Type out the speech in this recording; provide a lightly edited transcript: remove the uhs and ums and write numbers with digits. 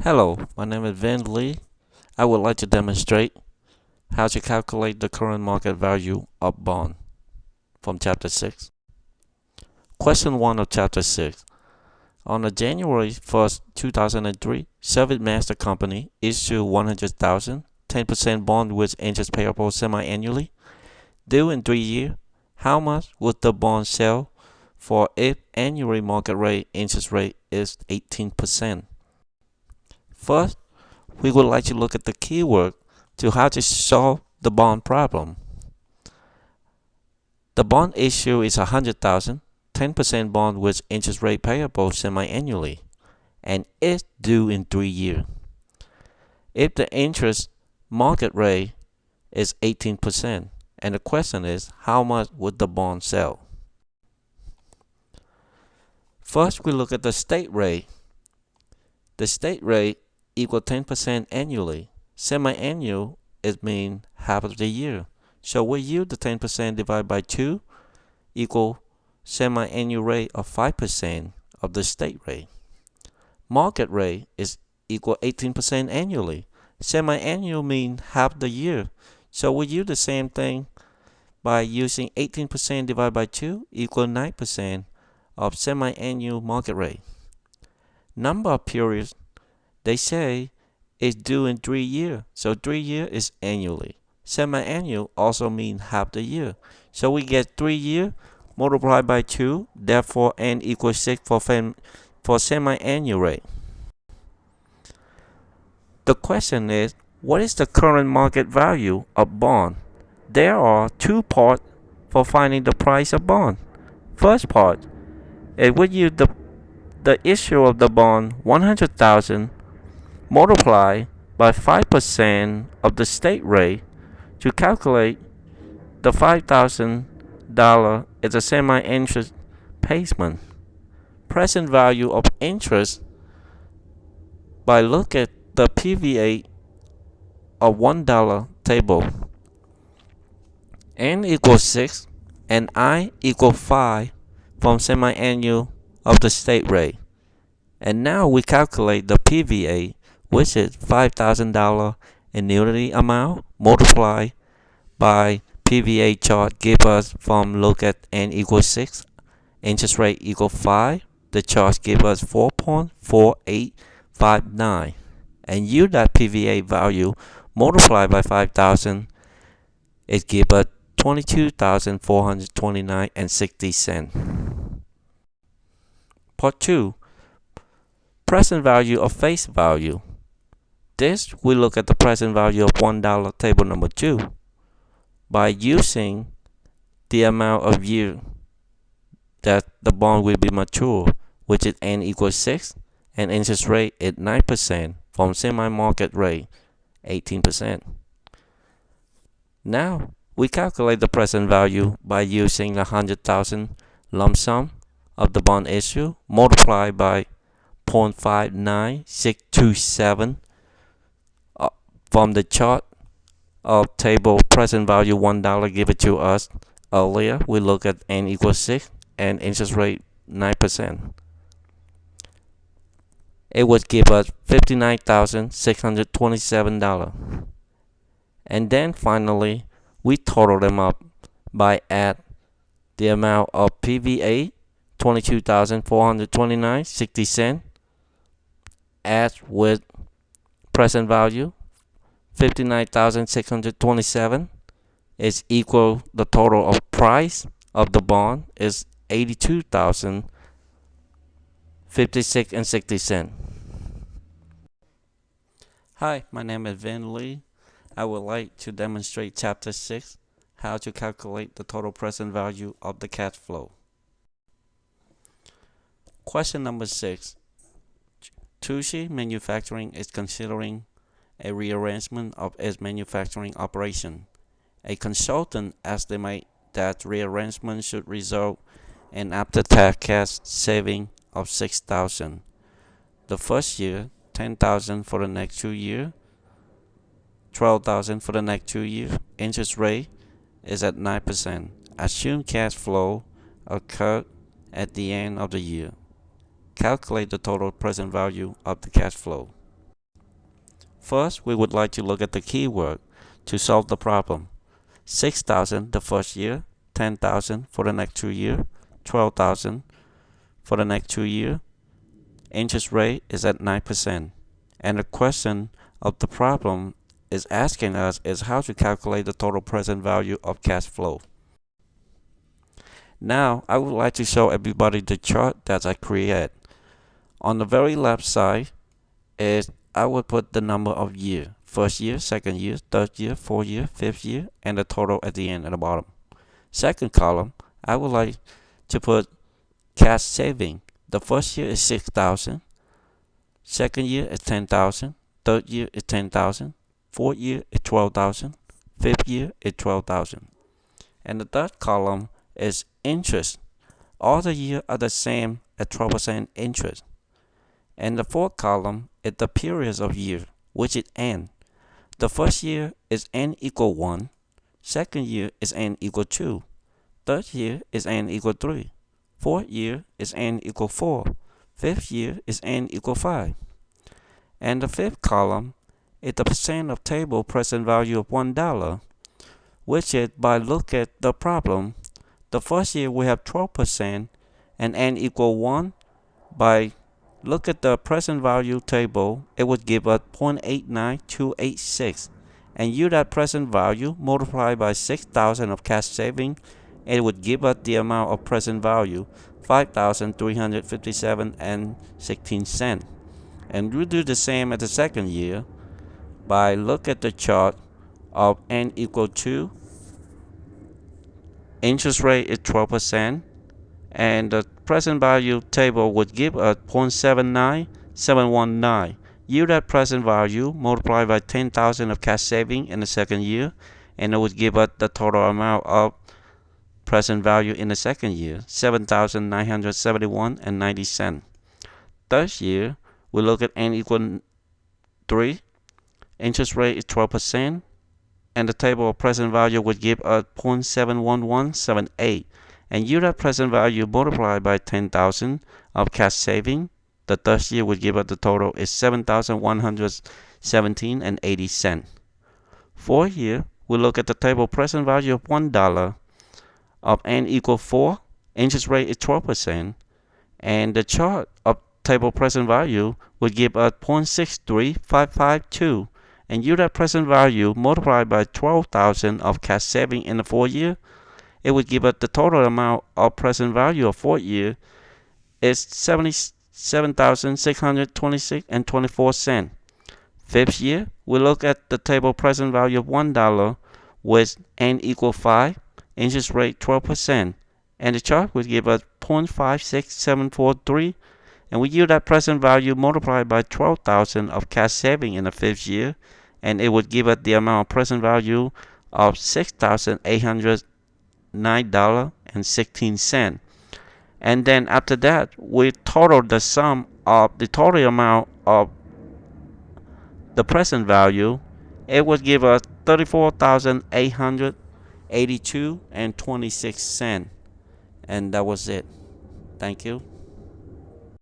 Hello, my name is Vinh Ly. I would like to demonstrate how to calculate the current market value of bond from Chapter 6. Question 1 of Chapter 6. On January 1st, 2003, Soviet Master Company issued 100,000 10% bond with interest payable semi-annually, due in 3 years. How much would the bond sell for if annual market rate interest rate is 18%? First, we would like to look at the keyword to how to solve the bond problem. The bond issue is 100,000, 10% bond with interest rate payable semi-annually, and it's due in 3 years. If the interest market rate is 18%, and the question is how much would the bond sell? First, we look at the state rate. The state rate equals 10% annually. Semi-annual it means half of the year. So we use the 10% divided by 2 equal semi-annual rate of 5% of the state rate. Market rate is equal 18% annually. Semi-annual means half the year. So we use the same thing by using 18% divided by 2 equal 9% of semi-annual market rate. Number of periods, they say, is due in 3 years. So 3 years is annually. Semi-annual also means half the year. So we get 3 years multiplied by 2, therefore n equals 6 for semi-annual rate. The question is, what is the current market value of bond? There are two parts for finding the price of bond. First part, it would use the issue of the bond 100,000 multiplied by 5% of the state rate to calculate the $5,000 is a semi-interest payment. Present value of interest by look at the PVA of $1 table. N equals 6 and I equals 5 from semi-annual of the state rate. And now we calculate the PVA, which is $5,000 annuity amount multiplied by PVA chart give us from look at N equals 6, interest rate equals 5, the chart give us 4.4859, and use that PVA value multiplied by 5,000, it gives us 22,429 and 60 cents. Part 2, present value of face value. This we look at the present value of $1 table number 2 by using the amount of year that the bond will be mature, which is N equals 6 and interest rate is 9% from semi-market rate 18%. Now we calculate the present value by using 100,000 lump sum of the bond issue multiplied by 0.59627 from the chart of table present value $1 given to us earlier. We look at N equals 6 and interest rate 9%. It would give us $59,627. And then finally we total them up by add the amount of PVA 22,429 60 cents add with present value 59,627 is equal the total of price of the bond is 82,056 and 60 cents. Hi, my name is Vinh Ly. I would like to demonstrate Chapter 6, how to calculate the total present value of the cash flow. Question number 6. Tsushi Manufacturing is considering a rearrangement of its manufacturing operation. A consultant estimates that rearrangement should result in after-tax cash saving of $6,000. The first year, $10,000 for the next 2 years, $12,000 for the next 2 years. Interest rate is at 9%. Assume cash flow occurred at the end of the year. Calculate the total present value of the cash flow. First, we would like to look at the keyword to solve the problem. 6,000 the first year, 10,000 for the next 2 years, 12,000 for the next 2 years. Interest rate is at 9%. And the question of the problem is asking us is how to calculate the total present value of cash flow. Now, I would like to show everybody the chart that I create. On the very left side is I would put the number of year. First year, second year, third year, fourth year, fifth year, and the total at the end at the bottom. Second column, I would like to put cash saving. The first year is 6,000. Second year is 10,000. Third year is 10,000. Fourth year is 12,000. Fifth year is 12,000. And the third column is interest. All the years are the same at 12% interest. And the fourth column is the periods of year, which is n. The first year is n equal 1. Second year is n equal 2. Third year is n equal 3. Fourth year is n equal 4. Fifth year is n equal 5. And the fifth column is the percent of table present value of $1, which is by look at the problem. The first year we have 12% and n equal 1. By look at the present value table, it would give us 0.89286. And use that present value multiplied by 6,000 of cash saving, it would give us the amount of present value, 5,357 and 16 cents. And we do the same at the second year by look at the chart of n equal 2. Interest rate is 12%, and the present value table would give us 0.79719. Use that present value multiplied by 10,000 of cash saving in the second year, and it would give us the total amount of present value in the second year, 7,971 and 90 cents. Third year, we look at n equal 3. Interest rate is 12%, and the table of present value would give us 0.71178. And use that present value multiplied by 10,000 of cash saving. The third year would give us the total is 7,117 and 80 cents. Fourth year, we look at the table present value of $1 of n equal 4. Interest rate is 12%, and the chart of table present value would give us 0.63552. And use that present value multiplied by 12,000 of cash saving in the 4th year, it would give us the total amount of present value of 4th year is 77,626 and 24 cents. 5th year, we look at the table present value of $1 with n equal 5, interest rate 12%, and the chart would give us 0.56743, and we use that present value multiplied by 12,000 of cash saving in the 5th year, and it would give us the amount of present value of $6,809.16. And then after that, we total the sum of the total amount of the present value. It would give us 34,882 and 26 cents. And that was it. Thank you.